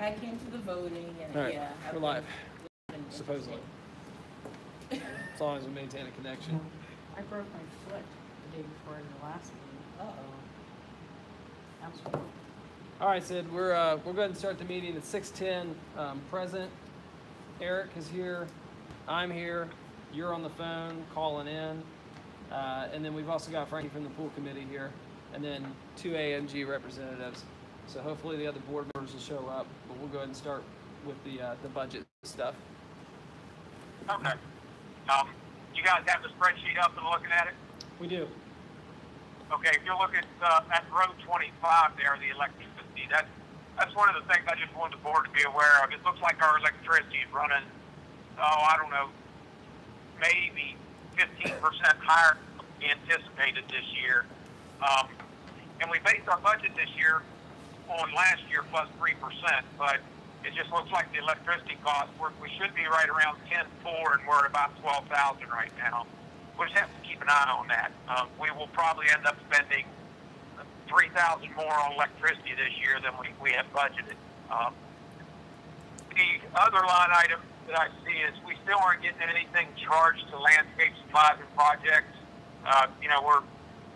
I came to the voting, and All right, yeah, we're live, supposedly. As long as we maintain a connection. I broke my foot the day before the last meeting. Uh-oh. That was horrible. All right, Sid, we're going to start the meeting at 6:10. Present, Eric is here, I'm here, you're on the phone calling in, and then we've also got Frankie from the pool committee here, and then 2 AMG representatives. So hopefully the other board members will show up, but we'll go ahead and start with the budget stuff. Okay. You guys have the spreadsheet up and looking at it? We do. Okay, if you look at row 25 there, the electricity, that's one of the things I just wanted the board to be aware of. It looks like our electricity is running, I don't know, maybe 15% higher than anticipated this year. And we based our budget this year on last year plus 3%, but it just looks like the electricity cost, we should be right around 10.4, and we're at about 12,000 right now. We'll just have to keep an eye on that. We will probably end up spending 3,000 more on electricity this year than we had budgeted. The other line item that I see is we still aren't getting anything charged to landscape supplies and projects.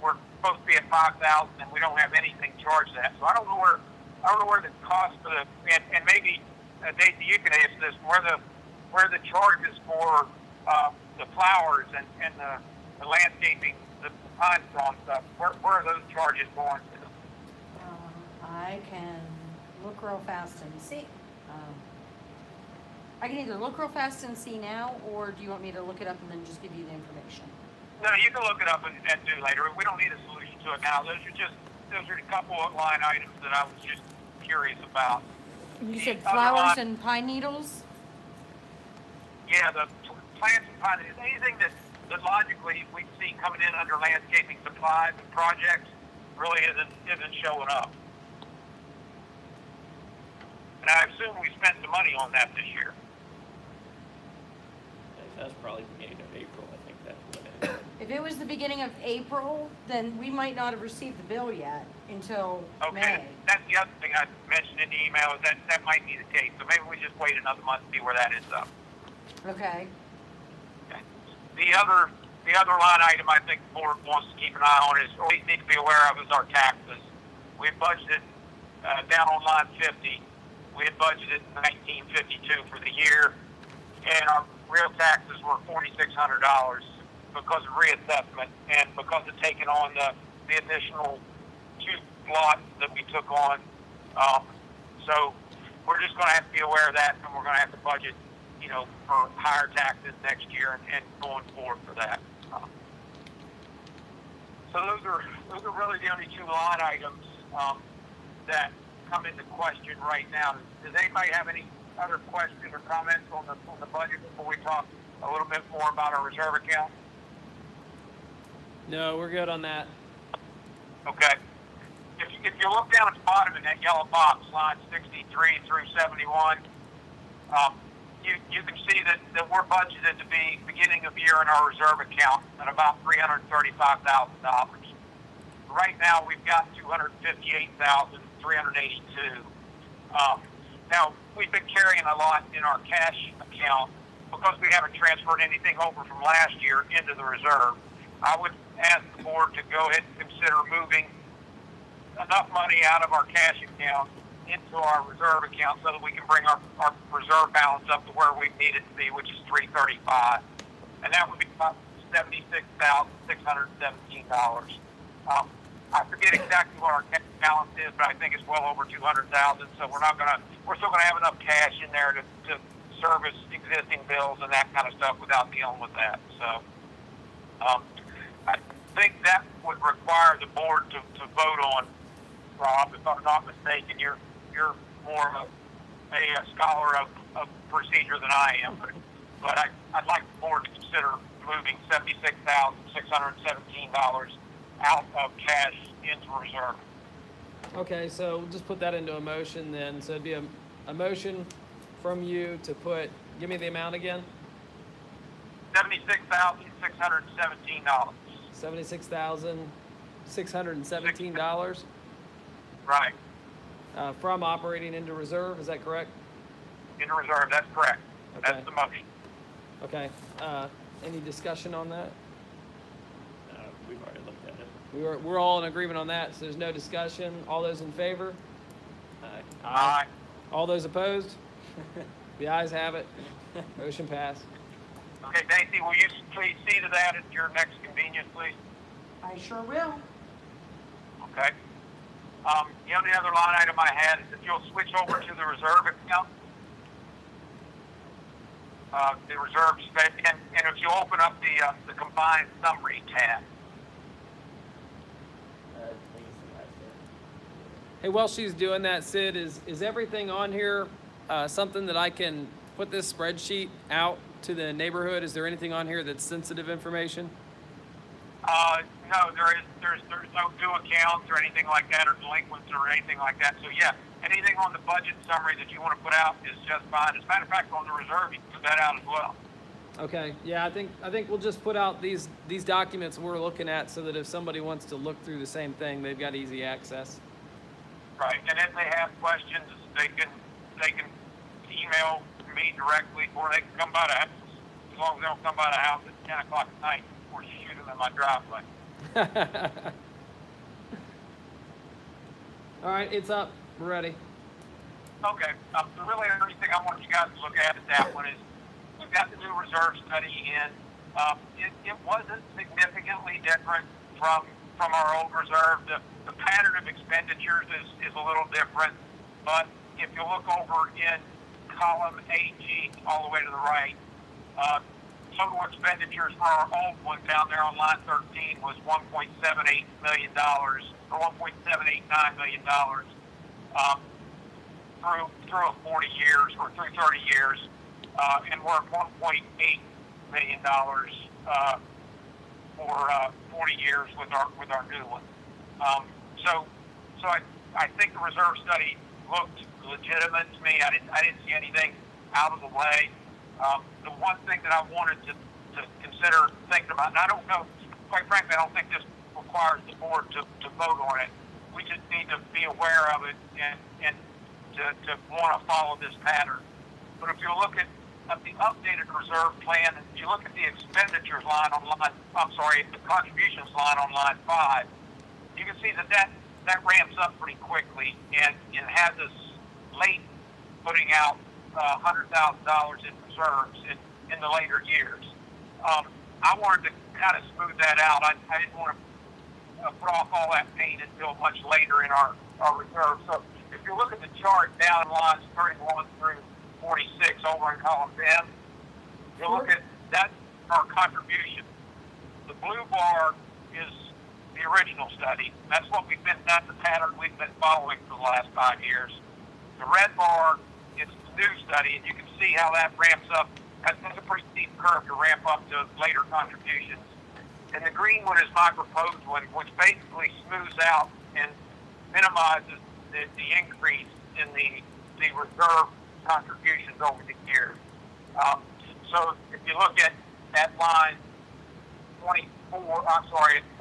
We're supposed to be at 5,000, and we don't have anything charged to that. So I don't know where the cost for and maybe Dave, you can answer this, where the charges for the flowers and the landscaping, the pine straw stuff, where are those charges going to? I can look real fast and see. I can either look real fast and see now, or do you want me to look it up and then just give you the information? No, you can look it up and do later. We don't need a solution to it now. Those are a couple of line items that I was just curious about. You said flowers and pine needles? Yeah, the plants and pine needles. Anything that logically we see coming in under landscaping supplies and projects really isn't showing up. And I assume we spent some money on that this year. That's probably beginning of April, I think that's what it is. If it was the beginning of April, then we might not have received the bill yet until May. That's the other thing I mentioned in the email, is that might be the case. So maybe we just wait another month and see where that ends up. Okay. The other line item I think the board wants to keep an eye on is, or we need to be aware of, is our taxes. We budgeted down on line 50. We had budgeted $1,952 for the year, and our real taxes were $4,600 because of reassessment and because of taking on the additional 2 lots that we took on. So we're just going to have to be aware of that, and we're going to have to budget, for higher taxes next year and going forward for that. So those are really the only 2 line items that come into question right now. Does anybody have any other questions or comments on the budget before we talk a little bit more about our reserve account? No, we're good on that. Okay. If you look down at the bottom in that yellow box, lines 63 through 71, you can see that we're budgeted to be beginning of year in our reserve account at about $335,000. Right now we've got $258,382. Now we've been carrying a lot in our cash account because we haven't transferred anything over from last year into the reserve. I would ask the board to go ahead and consider moving enough money out of our cash account into our reserve account so that we can bring our reserve balance up to where we need it to be, which is $335, and that would be about $76,617. I forget exactly what our cash balance is, but I think it's well over $200,000. So we're still gonna have enough cash in there to service existing bills and that kind of stuff without dealing with that. So I think that would require the board to vote on. Rob, if I'm not mistaken, you're more of a scholar of procedure than I am, but I'd like the board to consider moving $76,617 out of cash into reserve. Okay, so we'll just put that into a motion then. So it'd be a motion from you to give me the amount again? $76,617. $76,617? Right. from operating into reserve. Is that correct? In reserve, that's correct. Okay. That's the motion. Okay. Any discussion on that? We've already looked at it. We're all in agreement on that, so there's no discussion. All those in favor? Aye. Aye. All those opposed? The ayes have it. Motion passed. Okay, Daisy, will you please see to that at your next convenience, please? I sure will. Okay. The only other line item I had is if you'll switch over to the reserve account. The reserve spend, and if you open up the combined summary tab. Hey, while she's doing that, Sid, is everything on here something that I can put this spreadsheet out to the neighborhood? Is there anything on here that's sensitive information? No, there's no due accounts or anything like that, or delinquents or anything like that. So yeah, anything on the budget summary that you want to put out is just fine. As a matter of fact, on the reserve, you can put that out as well. Okay, yeah, I think we'll just put out these documents we're looking at so that if somebody wants to look through the same thing, they've got easy access. Right, and if they have questions, they can email me directly, or they can come by the house. As long as they don't come by the house at 10 o'clock at night before you shoot them in my driveway. All right, it's up. We're ready. Okay. Really, the only thing I want you guys to look at that one is we've got the new reserve study in. It wasn't significantly different from our old reserve. The pattern of expenditures is a little different, but if you look over in column AG all the way to the right, total expenditures for our old one down there on line 13 was $1.78 million, or $1.789 million through 40 years, or through 30 years, and we're at $1.8 million for 40 years with our new one. So I think the reserve study looked legitimate to me. I didn't see anything out of the way. The one thing that I wanted to consider thinking about, and I don't know, quite frankly, I don't think this requires the board to vote on it. We just need to be aware of it and to want to follow this pattern. But if you look at the updated reserve plan, and you look at the expenditures line on the contributions line on line 5, you can see that ramps up pretty quickly, and it has us late putting out $100,000 in reserves in the later years. I wanted to kind of smooth that out. I didn't want to put off all that pain until much later in our reserve. So if you look at the chart down lines 31 through 46 over in column M, you look at that, our contribution. The blue bar is the original study. That's the pattern we've been following for the last 5 years. The red bar is the new study, and you can see how that ramps up. That's a pretty steep curve to ramp up to later contributions. And the green one is my proposed one, which basically smooths out and minimizes the increase in the reserve contributions over the years. So if you look at line 24,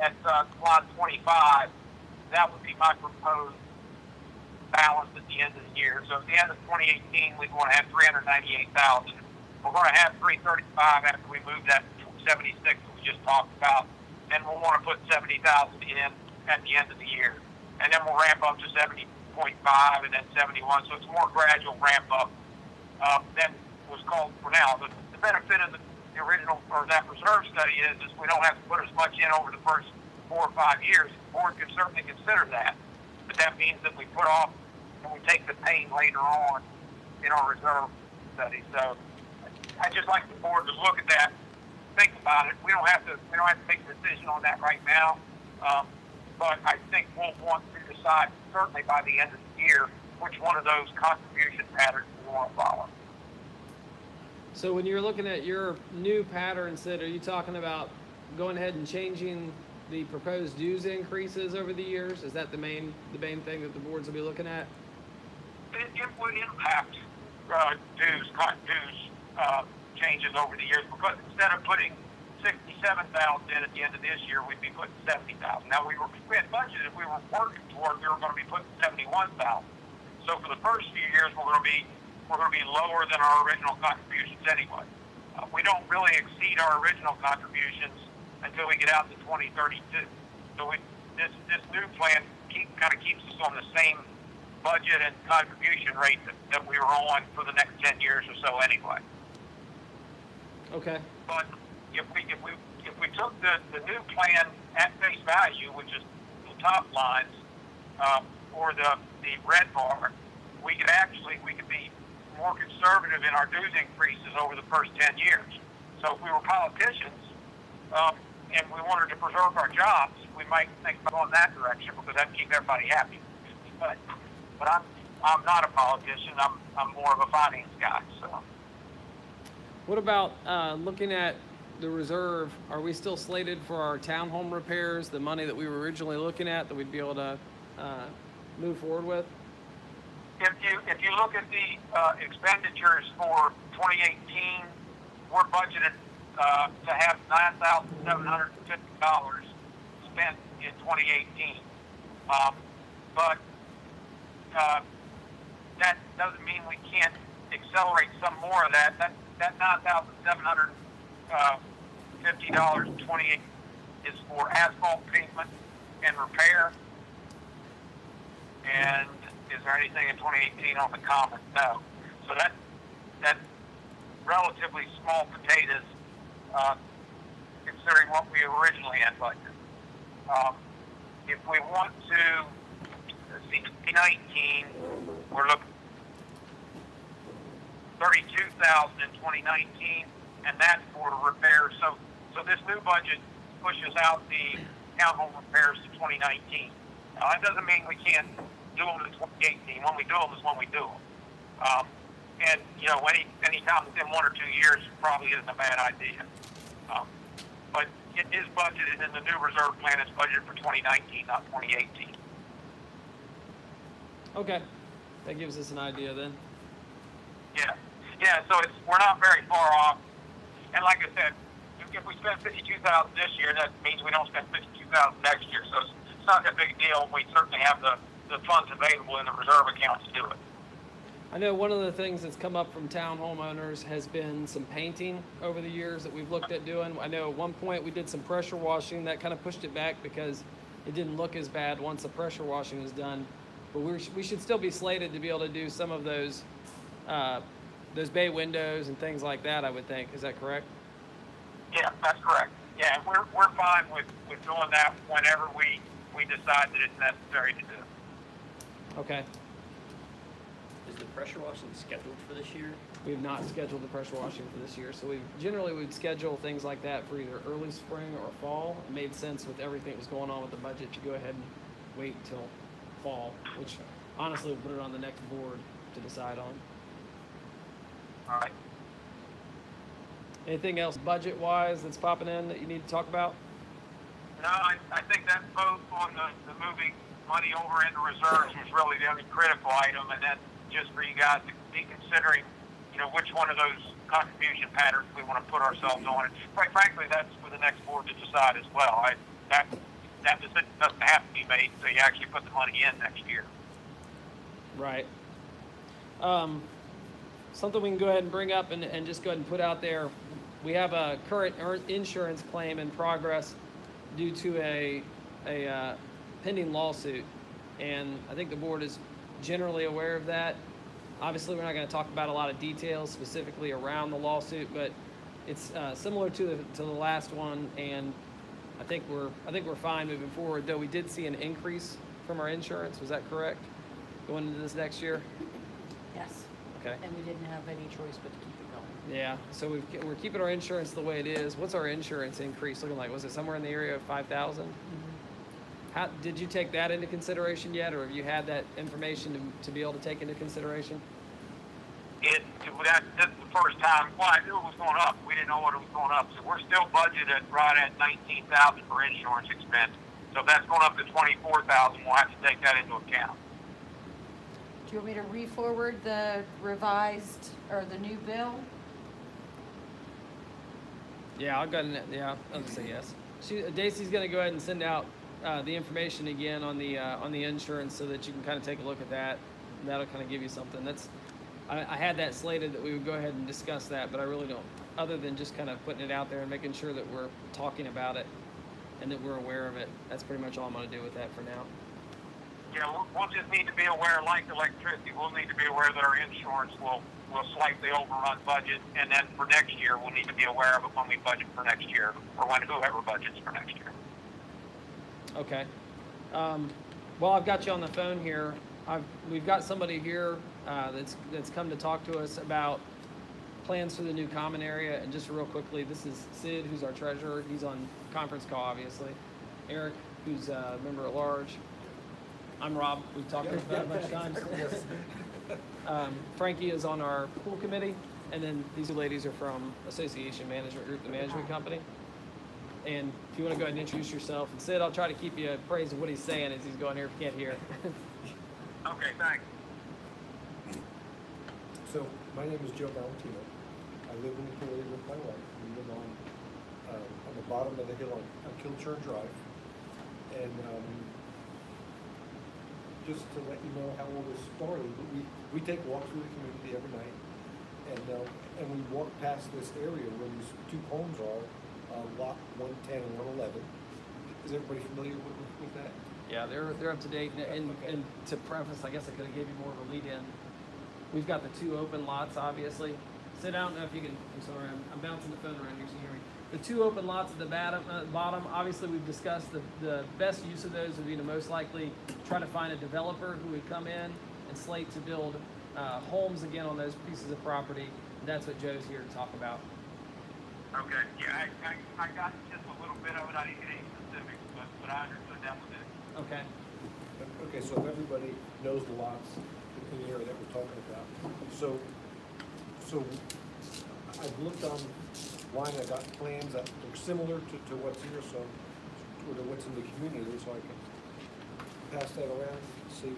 at line 25, that would be my proposed balance at the end of the year. So at the end of 2018, we're going to have $398,000. We're going to have $335 after we move that 76 that we just talked about, and we'll want to put $70,000 in at the end of the year, and then we'll ramp up to 70.5 and then 71. So it's a more gradual ramp up than was called for now. The benefit of the original or that reserve study is we don't have to put as much in over the first 4 or 5 years. The board could certainly consider that, but that means that we put off and we take the pain later on in our reserve study. So I just like the board to look at that, think about it. We don't have to make a decision on that right now, but I think we'll want to decide certainly by the end of the year which one of those contribution patterns we want to follow. So when you're looking at your new pattern, Sid, are you talking about going ahead and changing the proposed dues increases over the years? Is that the main thing that the boards will be looking at? It would impact dues changes over the years, because instead of putting $67,000 in at the end of this year, we'd be putting $70,000. Now we had budgeted, we were working toward, we were going to be putting $71,000. So for the first few years, we're going to be lower than our original contributions anyway. We don't really exceed our original contributions until we get out to 2032. So this new plan kind of keeps us on the same budget and contribution rate that we were on for the next 10 years or so anyway. Okay. But if we took the new plan at face value, which is the top lines, or the red bar, we could be more conservative in our dues increases over the first 10 years. So if we were politicians, and we wanted to preserve our jobs, we might think about going that direction because that'd keep everybody happy. But I'm not a politician. I'm more of a finance guy. So. What about looking at the reserve? Are we still slated for our townhome repairs, the money that we were originally looking at, that we'd be able to move forward with? If you look at the expenditures for 2018, we're budgeted to have $9,750 spent in 2018. But that doesn't mean we can't accelerate some more of that. That $9,750 in 2018 is for asphalt pavement and repair. And is there anything in 2018 on the common? No. So that's relatively small potatoes, considering what we originally had budgeted. If we want to, let's see, 2019, we're looking 32,000 in 2019, and that's for repairs. So this new budget pushes out the townhome repairs to 2019. Now, that doesn't mean we can't do them in 2018. When we do them is when we do them. And, you know, any time within 1 or 2 years probably isn't a bad idea. But it is budgeted in the new reserve plan. It's budgeted for 2019, not 2018. Okay. That gives us an idea then. Yeah, so we're not very far off. And like I said, if we spend $52,000 this year, that means we don't spend $52,000 next year. So it's not that big a deal. We certainly have the funds available in the reserve account to do it. I know one of the things that's come up from town homeowners has been some painting over the years that we've looked at doing. I know at one point we did some pressure washing. That kind of pushed it back because it didn't look as bad once the pressure washing was done. But we should still be slated to be able to do some of those bay windows and things like that, I would think. Is that correct? Yeah, that's correct. Yeah, we're fine with doing that whenever we decide that it's necessary to do. Okay. Is the pressure washing scheduled for this year? We have not scheduled the pressure washing for this year, so we generally would schedule things like that for either early spring or fall. It made sense with everything that was going on with the budget to go ahead and wait till fall, which honestly we'll put it on the next board to decide on. All right. Anything else budget-wise that's popping in that you need to talk about? No, I think that's both on the moving money over into reserves was really the only critical item, and then just for you guys to be considering, you know, which one of those contribution patterns we want to put ourselves on. And quite frankly, that's for the next board to decide as well. That decision doesn't have to be made until you actually put the money in next year. Right. Something we can go ahead and bring up and just go ahead and put out there. We have a current insurance claim in progress due to a pending lawsuit, and I think the board is generally aware of that. Obviously, we're not going to talk about a lot of details specifically around the lawsuit, but it's similar to the last one, and I think we're fine moving forward. Though we did see an increase from our insurance. Was that correct? Going into this next year? Yes. Okay. And we didn't have any choice but to keep it going. Yeah. So we're keeping our insurance the way it is. What's our insurance increase looking like? Was it somewhere in the area of 5,000? How did you take that into consideration yet, or have you had that information to be able to take into consideration? This is the first time. Well, I knew it was going up. We didn't know what it was going up. So we're still budgeted right at $19,000 for insurance expense. So if that's going up to $24,000, we'll have to take that into account. Do you want me to re-forward the revised or the new bill? Yeah, I'll go ahead and, yeah, I'll just say yes. Dacey's going to go ahead and send out the information again on the insurance so that you can kind of take a look at that And that'll kind of give you something. I had that slated that we would go ahead and discuss that, but I really don't. Other than just kind of putting it out there and making sure that we're talking about it and that we're aware of it. That's pretty much all I'm going to do with that for now. Yeah, we'll just need to be aware, like electricity, we'll need to be aware that our insurance will slightly overrun budget, and then for next year, we'll need to be aware of it when we budget for next year, or when whoever budgets for next year. Okay. Well, I've got you on the phone here. We've got somebody here that's come to talk to us about plans for the new common area. And just real quickly, this is Sid, who's our treasurer. He's on conference call, obviously. Eric, who's a member at large. I'm Rob. We've talked about it a bunch of times. Frankie is on our pool committee, and then these two ladies are from Association Management Group, the management company. And if you want to go ahead and introduce yourself, and Sid, I'll try to keep you appraised of what he's saying as he's going here if you can't hear. Okay, thanks. So, my name is Joe Valentino. I live in the community with my wife. We live on the bottom of the hill on Kilchurn Drive. And just to let you know how all this started, we take walks through the community every night, and we walk past this area where these two homes are, lot 110 and 111. Is everybody familiar with that? Yeah, they're up to date. And to preface, I guess I could have gave you more of a lead in. We've got the two open lots, obviously. Sid, I don't know if you can. I'm sorry, I'm bouncing the phone around here so you hear me. The two open lots at the bottom, obviously we've discussed the best use of those would be to most likely try to find a developer who would come in and slate to build homes again on those pieces of property. That's what Joe's here to talk about. Okay, yeah, I got just a little bit of it. I didn't get any specifics, but I understood that was it. Okay. Okay, so if everybody knows the lots in the area that we're talking about. So I've looked online, I got plans that look similar to what's here, so, or to what's in the community, so I can pass that around and see.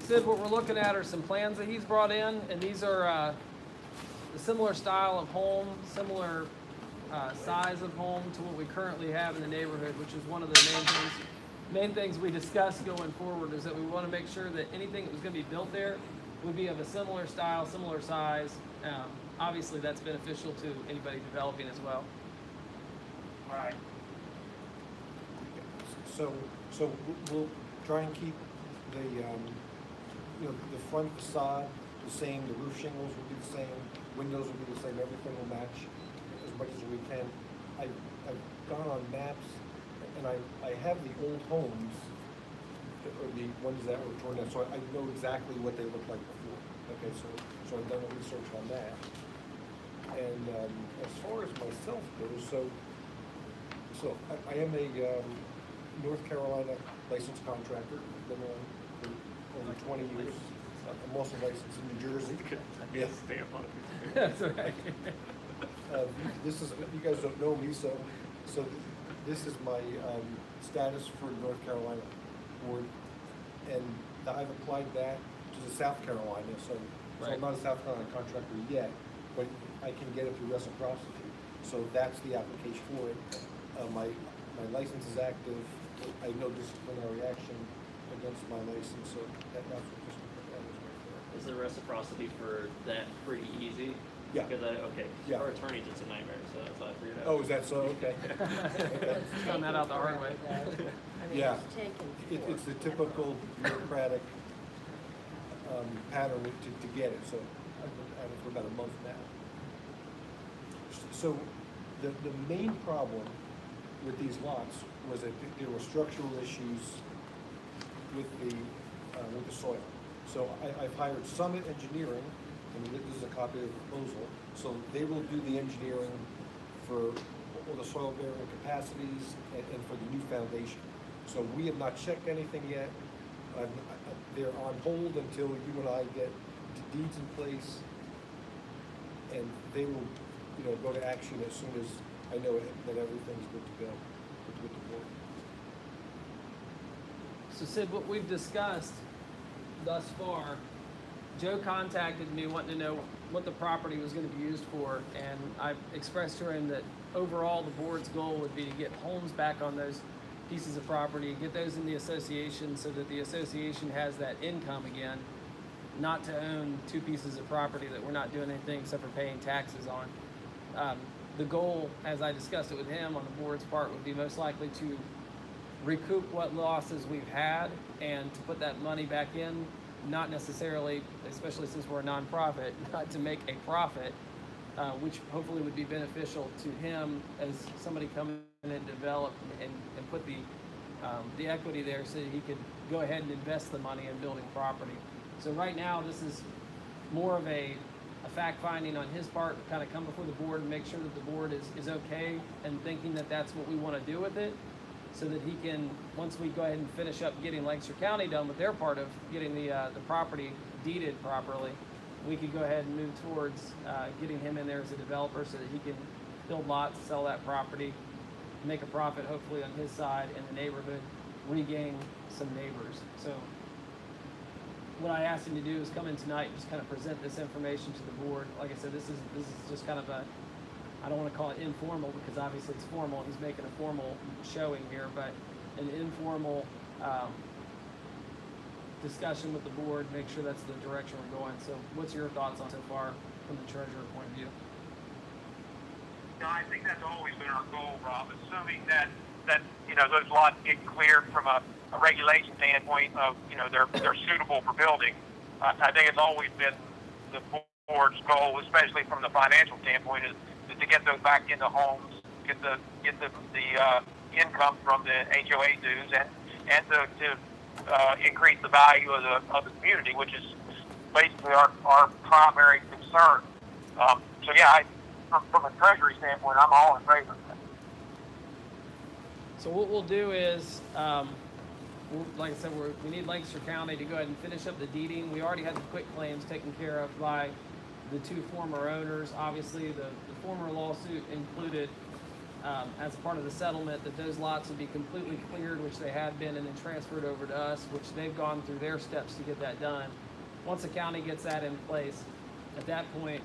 Sid, what we're looking at are some plans that he's brought in, and these are a similar style of home, similar size of home to what we currently have in the neighborhood, which is one of the main things we discussed going forward, is that we want to make sure that anything that was going to be built there would be of a similar style, similar size. Obviously, that's beneficial to anybody developing as well. Right. So we'll try and keep the the front facade the same, the roof shingles will be the same, windows will be the same, everything will match as much as we can. I've gone on maps, and I have the old homes, or the ones that were torn down, so I know exactly what they looked like before. Okay, so I've done a research on that. And as far as myself goes, so I am a North Carolina licensed contractor. Been on for over 20 years. I'm also licensed in New Jersey. Yes. That's right. This is, you guys don't know me, so this is my status for North Carolina board, and I've applied that to the South Carolina. So I'm not a South Carolina contractor yet, but I can get it through reciprocity. So that's the application for it. My license is active. I have no disciplinary action against my license, so that's what that is right there. Is the reciprocity for that pretty easy? Yeah. Because Yeah. for attorneys it's a nightmare, so that's why I figured out. Oh, is that so? Okay. Okay. Found that out the hard way. Yeah. It's taken It's the typical bureaucratic pattern to get it, so I've been at it for about a month now. So the main problem with these lots was that there were structural issues with the soil. So I've hired Summit Engineering, and this is a copy of the proposal, so they will do the engineering for all the soil bearing capacities and for the new foundation. So we have not checked anything yet. They're on hold until you and I get deeds in place, and they will, go to action as soon as I know that everything's good to go with the board. So Sid, what we've discussed thus far, Joe contacted me wanting to know what the property was going to be used for, and I expressed to him that overall the board's goal would be to get homes back on those pieces of property, get those in the association so that the association has that income again, not to own two pieces of property that we're not doing anything except for paying taxes on. The goal, as I discussed it with him on the board's part, would be most likely to recoup what losses we've had and to put that money back in, not necessarily, especially since we're a nonprofit, not to make a profit, which hopefully would be beneficial to him as somebody coming in and develop and put the equity there so that he could go ahead and invest the money in building property. So right now, this is more of a fact finding on his part, kind of come before the board and make sure that the board is okay and thinking that that's what we want to do with it, so that he can, once we go ahead and finish up getting Lancaster County done with their part of getting the property deeded properly, we could go ahead and move towards getting him in there as a developer so that he can build lots, sell that property, make a profit hopefully on his side, and the neighborhood regain some neighbors. So what I asked him to do is come in tonight and just kind of present this information to the board. Like I said, this is just kind of a, I don't want to call it informal because obviously it's formal. He's making a formal showing here, but an informal discussion with the board, make sure that's the direction we're going. So what's your thoughts on so far from the treasurer point of view? No, I think that's always been our goal, Rob, assuming that those lots get cleared from a regulation standpoint of, they're suitable for building. I think it's always been the board's goal, especially from the financial standpoint, is to get those back into homes, get the income from the HOA dues, and to increase the value of the community, which is basically our primary concern. So yeah, from a treasury standpoint, I'm all in favor of that. So what we'll do is, like I said, we need Lancaster County to go ahead and finish up the deeding. We already had the quit claims taken care of by the two former owners. Obviously, the former lawsuit included, as part of the settlement, that those lots would be completely cleared, which they had been, and then transferred over to us, which they've gone through their steps to get that done. Once the county gets that in place, at that point,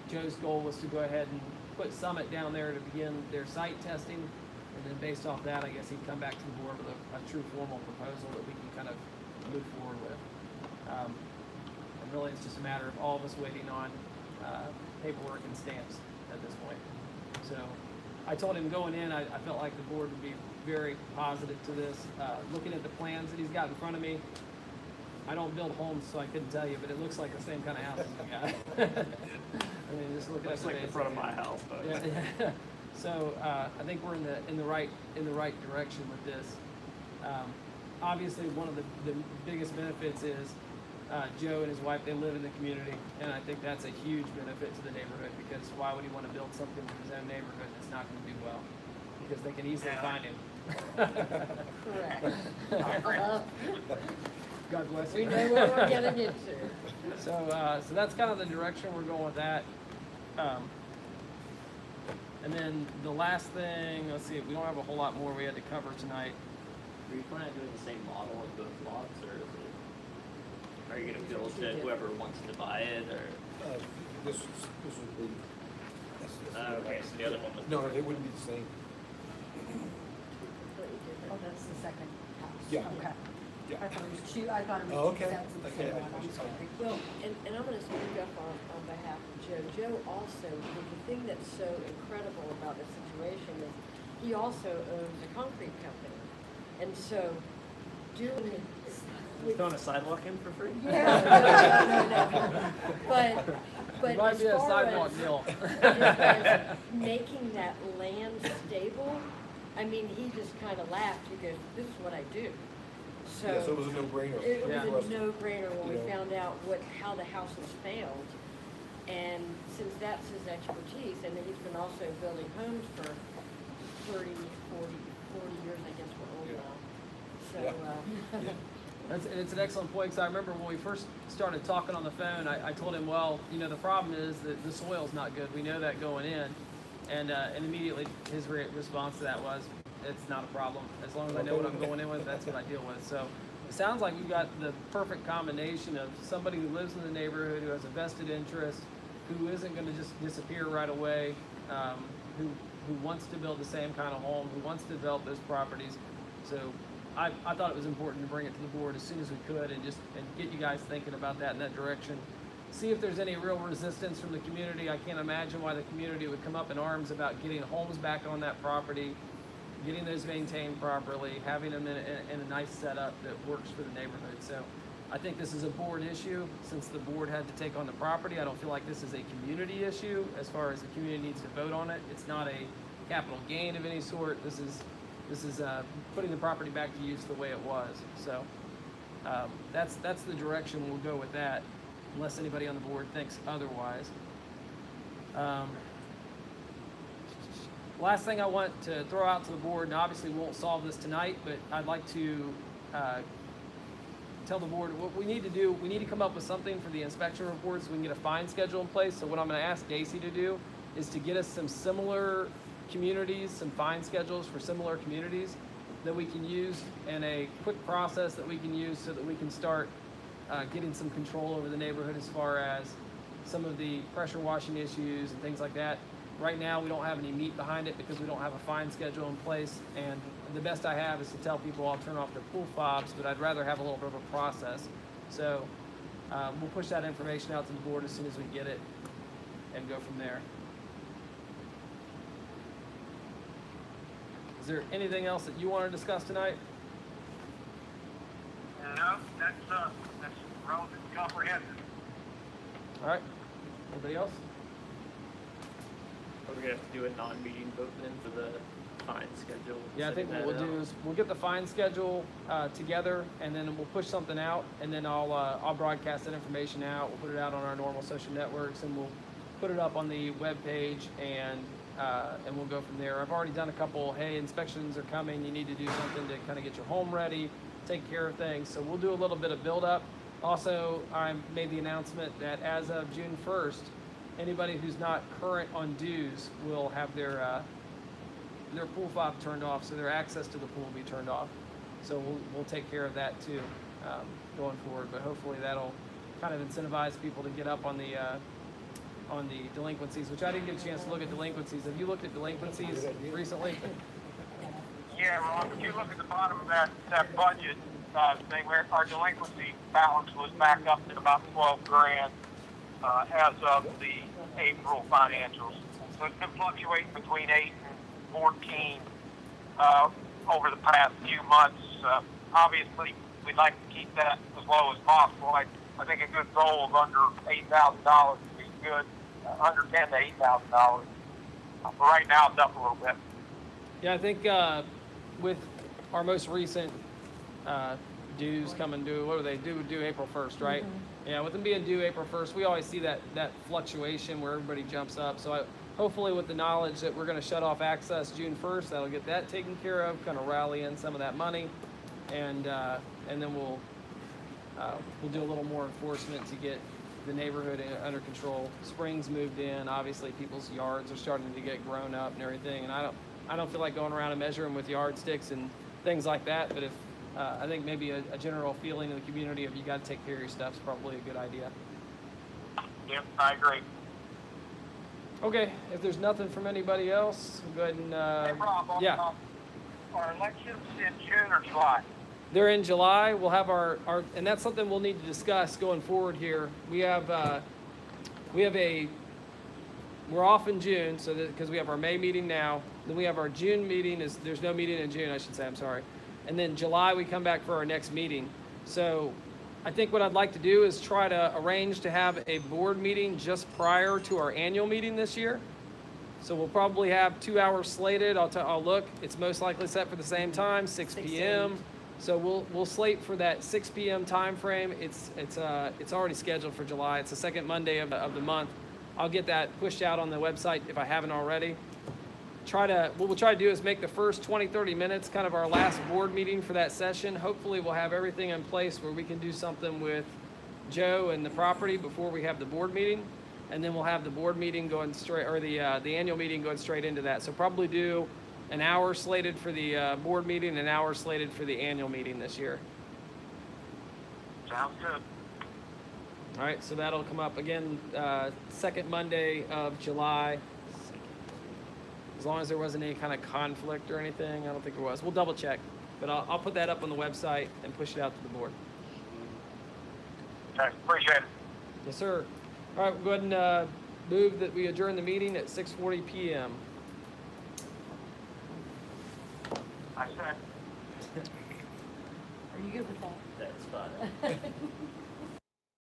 Joe's goal was to go ahead and put Summit down there to begin their site testing. And then based off that, I guess he'd come back to the board with a true formal proposal that we can kind of move forward with. And really, it's just a matter of all of us waiting on paperwork and stamps at this point. So I told him going in, I felt like the board would be very positive to this. Looking at the plans that he's got in front of me, I don't build homes, so I couldn't tell you, but it looks like the same kind of house as we got. I mean, just look at Looks like the front of my house, but yeah. So I think we're in the right direction with this. Obviously, one of the biggest benefits is Joe and his wife, they live in the community, and I think that's a huge benefit to the neighborhood, because why would he want to build something in his own neighborhood that's not going to do well? Because they can easily find him. Correct. God bless We you. know what we're getting into. So that's kind of the direction we're going with that. And then the last thing, let's see, we don't have a whole lot more we had to cover tonight. are you planning on doing the same model of both lots, or is it, are you going to build to whoever wants to buy it, or? This would be. Okay, so the other one was. No, they wouldn't be the same. Oh, that's the second house. Yeah. Okay. Yeah. I thought it was two, I thought it was. Oh, okay. That's the Okay, same I- one. I'm sorry. Well, and I'm gonna speak up on behalf of Joe. Joe also, the thing that's so incredible about this situation is he also owns a concrete company. And so doing it. You throwing a sidewalk in for free? Yeah, no. But It might as be a far sidewalk as, deal. as making that land stable, I mean, he just kind of laughed. He goes, "This is what I do." Yeah, so it was a no-brainer. It Yeah. was a no-brainer when we Yeah. found out how the house has failed. And since that's his expertise, and then he's been also building homes for 30, 40 years, I guess we're old Yeah. now. So, Yeah. It's an excellent point, because I remember when we first started talking on the phone, I told him, well, the problem is that the soil's not good. We know that going in. And immediately his response to that was, it's not a problem. As long as I know what I'm going in with, that's what I deal with. So it sounds like we've got the perfect combination of somebody who lives in the neighborhood, who has a vested interest, who isn't going to just disappear right away, who wants to build the same kind of home, who wants to develop those properties, So I thought it was important to bring it to the board as soon as we could and get you guys thinking about that in that direction. See if there's any real resistance from the community. I can't imagine why the community would come up in arms about getting homes back on that property, getting those maintained properly, having them in a nice setup that works for the neighborhood. So I think this is a board issue. Since the board had to take on the property, I don't feel like this is a community issue as far as the community needs to vote on it. It's not a capital gain of any sort. This is putting the property back to use the way it was. So that's the direction we'll go with that, unless anybody on the board thinks otherwise. Last thing I want to throw out to the board, and obviously we won't solve this tonight, but I'd like to tell the board what we need to do. We need to come up with something for the inspection reports so we can get a fine schedule in place. So what I'm going to ask Daisy to do is to get us some similar communities, some fine schedules for similar communities that we can use, and a quick process that we can use so that we can start getting some control over the neighborhood as far as some of the pressure washing issues and things like that. Right now we don't have any meat behind it because we don't have a fine schedule in place, and the best I have is to tell people I'll turn off their pool fobs, but I'd rather have a little bit of a process. So we'll push that information out to the board as soon as we get it and go from there. Is there anything else that you want to discuss tonight? No, that's relatively comprehensive. All right. Anybody else? Are we gonna have to do a non-meeting vote then for the fine schedule? Yeah, I think what we'll do is we'll get the fine schedule together, and then we'll push something out, and then I'll broadcast that information out. We'll put it out on our normal social networks, and we'll put it up on the webpage, and we'll go from there. I've already done a couple, hey, inspections are coming, you need to do something to kind of get your home ready, take care of things. So we'll do a little bit of build up. Also, I made the announcement that as of June 1st, anybody who's not current on dues will have their pool fob turned off, so their access to the pool will be turned off. So we'll take care of that too going forward. But hopefully that'll kind of incentivize people to get up on the delinquencies, which I didn't get a chance to look at delinquencies. Have you looked at delinquencies recently? Yeah, well, if you look at the bottom of that budget thing, where our delinquency balance was back up to about 12 grand as of the April financials. So it's been fluctuating between 8 and 14 over the past few months. Obviously, we'd like to keep that as low as possible. I think a good goal of under $8,000 would be good, under $10,000 to $8,000. But right now, it's up a little bit. Yeah, I think with our most recent dues coming due, what do they do? Due April 1st, right? Mm-hmm. Yeah, with them being due April 1st, we always see that fluctuation where everybody jumps up. So hopefully with the knowledge that we're going to shut off access June 1st, that'll get that taken care of, kind of rally in some of that money, and then we'll do a little more enforcement to get the neighborhood under control. Spring's moved in. Obviously, people's yards are starting to get grown up and everything, and I don't feel like going around and measuring with yardsticks and things like that. But if I think maybe a general feeling in the community of you got to take care of your stuff is probably a good idea. Yep, I agree. Okay, if there's nothing from anybody else, we'll go ahead and Hey, Rob, yeah. Our elections in June or July? They're in July. We'll have our and that's something we'll need to discuss going forward here. We're off in June, so because we have our May meeting now, then we have our June meeting. There's no meeting in June, I should say. I'm sorry. And then July we come back for our next meeting. So I think what I'd like to do is try to arrange to have a board meeting just prior to our annual meeting this year. So we'll probably have 2 hours slated. I'll look. It's most likely set for the same time, 6 p.m. So we'll slate for that 6 p.m. time frame. It's already scheduled for July. It's the second Monday of the month. I'll get that pushed out on the website if I haven't already. What we'll try to do is make the first 20-30 minutes kind of our last board meeting for that session. Hopefully we'll have everything in place where we can do something with Joe and the property before we have the board meeting, and then we'll have the board meeting going straight, or the annual meeting going straight into that. So probably do an hour slated for the board meeting, an hour slated for the annual meeting this year. Sounds good. All right, so that'll come up again second Monday of July. As long as there wasn't any kind of conflict or anything, I don't think there was. We'll double check. But I'll put that up on the website and push it out to the board. Okay, appreciate it. Yes, sir. All right, we'll go ahead and move that we adjourn the meeting at 6:40 p.m. I said. Are you good with that? That's fine.